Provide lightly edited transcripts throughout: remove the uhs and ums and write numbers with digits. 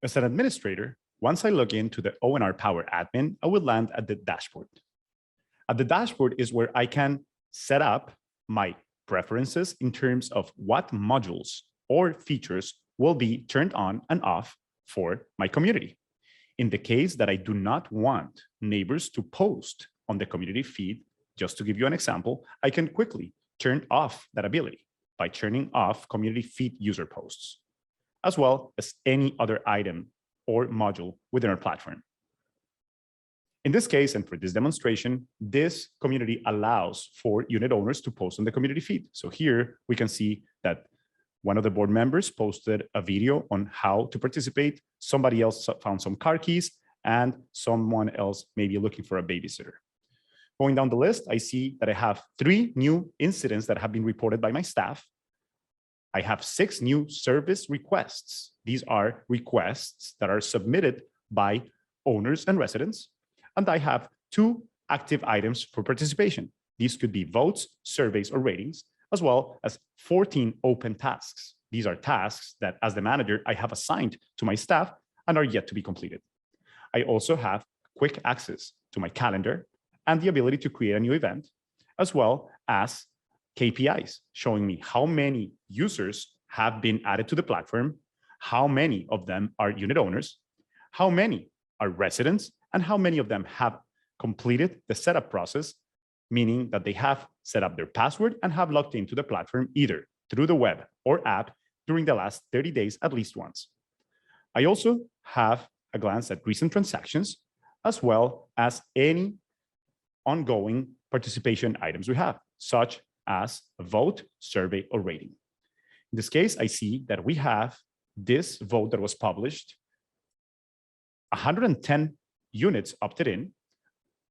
As an administrator, once I log into the ONR Power Admin, I will land at the dashboard. At the dashboard is where I can set up my preferences in terms of what modules or features will be turned on and off for my community. In the case that I do not want neighbors to post on the community feed, just to give you an example, I can quickly turn off that ability by turning off community feed user posts, as well as any other item or module within our platform. In this case, and for this demonstration, this community allows for unit owners to post on the community feed. So here we can see that one of the board members posted a video on how to participate. Somebody else found some car keys, and someone else may be looking for a babysitter. Going down the list, I see that I have 3 new incidents that have been reported by my staff. I have 6 new service requests. These are requests that are submitted by owners and residents. And I have 2 active items for participation. These could be votes, surveys, or ratings, as well as 14 open tasks. These are tasks that, as the manager, I have assigned to my staff and are yet to be completed. I also have quick access to my calendar and the ability to create a new event, as well as KPIs showing me how many users have been added to the platform, how many of them are unit owners, how many are residents, and how many of them have completed the setup process, meaning that they have set up their password and have logged into the platform either through the web or app during the last 30 days at least once. I also have a glance at recent transactions, as well as any ongoing participation items we have, such as a vote, survey, or rating. In this case, I see that we have this vote that was published, 110 units opted in,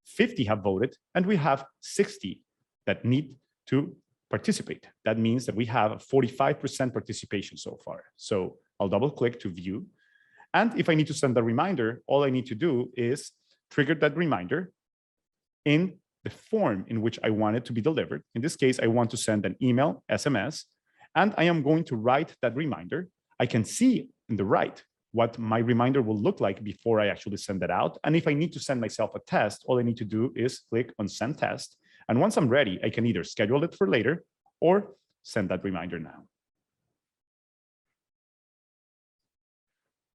50 have voted, and we have 60 that need to participate. That means that we have a 45% participation so far. So I'll double click to view. And if I need to send a reminder, all I need to do is trigger that reminder in the form in which I want it to be delivered. In this case, I want to send an email, SMS, and I am going to write that reminder. I can see in the right what my reminder will look like before I actually send it out. And if I need to send myself a test, all I need to do is click on send test. And once I'm ready, I can either schedule it for later or send that reminder now.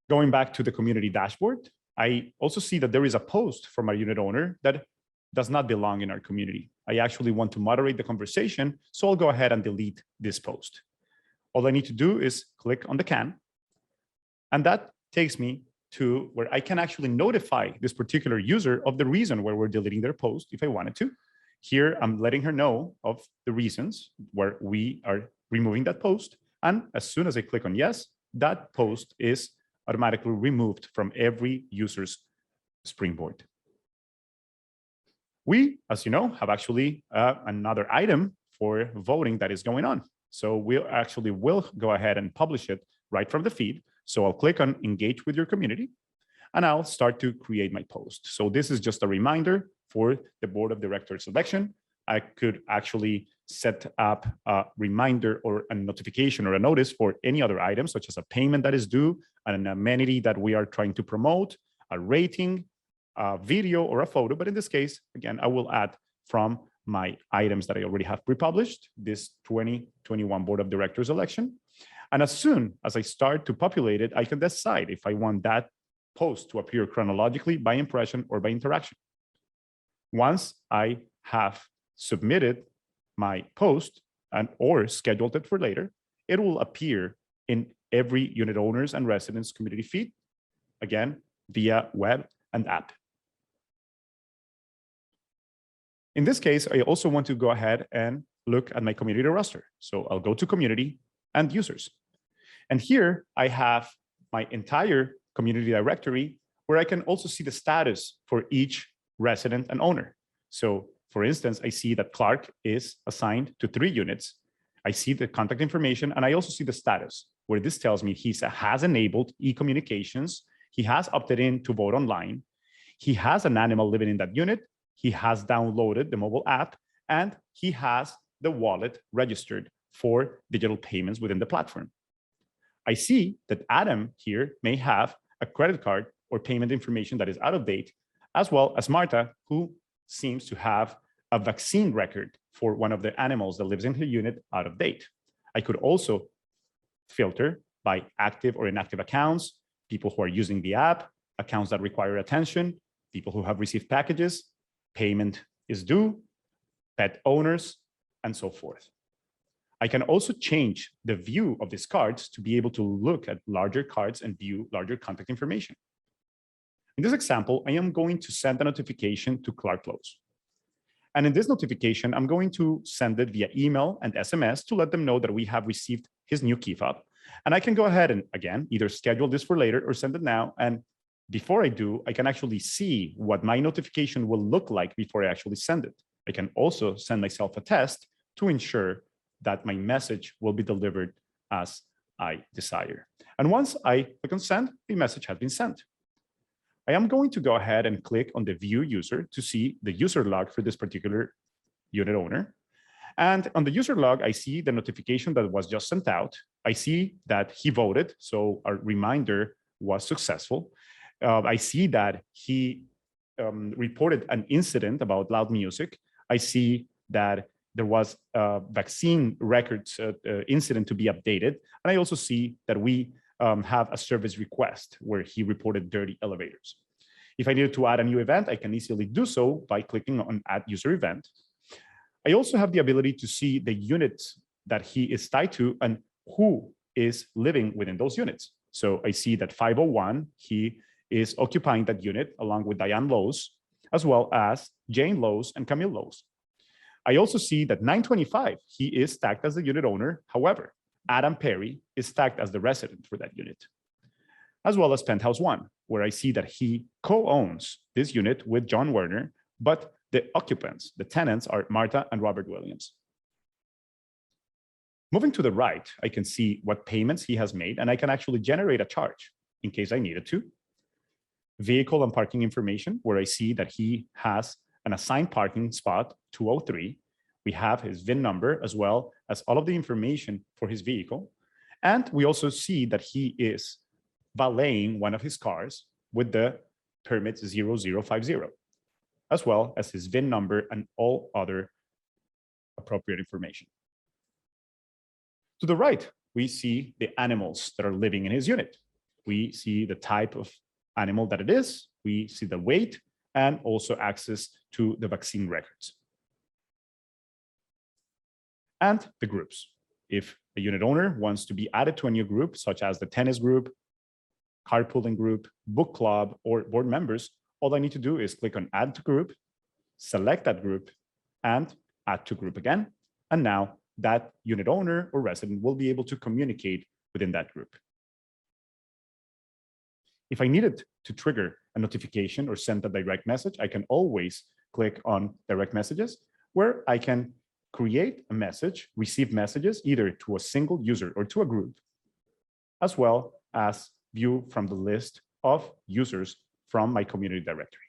Going back to the community dashboard, I also see that there is a post from our unit owner that does not belong in our community. I actually want to moderate the conversation, so I'll go ahead and delete this post. All I need to do is click on the can, and that takes me to where I can actually notify this particular user of the reason where we're deleting their post if I wanted to. Here, I'm letting her know of the reasons where we are removing that post. And as soon as I click on yes, that post is automatically removed from every user's Springboard. We, as you know, have actually another item for voting that is going on. So we actually will go ahead and publish it right from the feed. So I'll click on engage with your community, and I'll start to create my post. So this is just a reminder for the board of directors election. I could actually set up a reminder or a notification or a notice for any other item, such as a payment that is due, an amenity that we are trying to promote, a rating, a video, or a photo. But in this case, again, I will add from my items that I already have pre-published, this 2021 board of directors election. And as soon as I start to populate it, I can decide if I want that post to appear chronologically by impression or by interaction. Once I have submitted my post and or scheduled it for later, it will appear in every unit owners and residents community feed, again, via web and app. In this case, I also want to go ahead and look at my community roster. So I'll go to community and users. And here I have my entire community directory where I can also see the status for each resident and owner. So for instance, I see that Clark is assigned to 3 units. I see the contact information, and I also see the status where this tells me he has enabled e-communications. He has opted in to vote online. He has an animal living in that unit. He has downloaded the mobile app, and he has the wallet registered for digital payments within the platform. I see that Adam here may have a credit card or payment information that is out of date, as well as Marta, who seems to have a vaccine record for one of the animals that lives in her unit out of date. I could also filter by active or inactive accounts, people who are using the app, accounts that require attention, people who have received packages, payment is due, pet owners, and so forth. I can also change the view of these cards to be able to look at larger cards and view larger contact information. In this example, I am going to send a notification to Clark Lowe's. And in this notification, I'm going to send it via email and SMS to let them know that we have received his new key fob. And I can go ahead and, again, either schedule this for later or send it now. And before I do, I can actually see what my notification will look like before I actually send it. I can also send myself a test to ensure that my message will be delivered as I desire. And once I click on send, the message has been sent. I am going to go ahead and click on the view user to see the user log for this particular unit owner. And on the user log, I see the notification that was just sent out. I see that he voted, so a reminder was successful. I see that he reported an incident about loud music. I see that there was a vaccine records incident to be updated. And I also see that we have a service request where he reported dirty elevators. If I needed to add a new event, I can easily do so by clicking on Add User Event. I also have the ability to see the units that he is tied to and who is living within those units. So I see that 501, he is occupying that unit along with Diane Lowe's, as well as Jane Lowe's and Camille Lowe's. I also see that 925, he is tagged as the unit owner. However, Adam Perry is tagged as the resident for that unit, as well as Penthouse 1, where I see that he co-owns this unit with John Werner, but the occupants, the tenants, are Marta and Robert Williams. Moving to the right, I can see what payments he has made, and I can actually generate a charge in case I needed to. Vehicle and parking information, where I see that he has an assigned parking spot 203. We have his VIN number as well as all of the information for his vehicle. And we also see that he is valeting one of his cars with the permit 0050, as well as his VIN number and all other appropriate information. To the right, we see the animals that are living in his unit. We see the type of animal that it is. We see the weight and also access to the vaccine records. And the groups. If a unit owner wants to be added to a new group, such as the tennis group, carpooling group, book club, or board members, all I need to do is click on Add to Group, select that group, and Add to Group again. And now that unit owner or resident will be able to communicate within that group. If I needed to trigger a notification or send a direct message, I can always click on Direct Messages, where I can create a message, receive messages either to a single user or to a group, as well as view from the list of users from my community directory.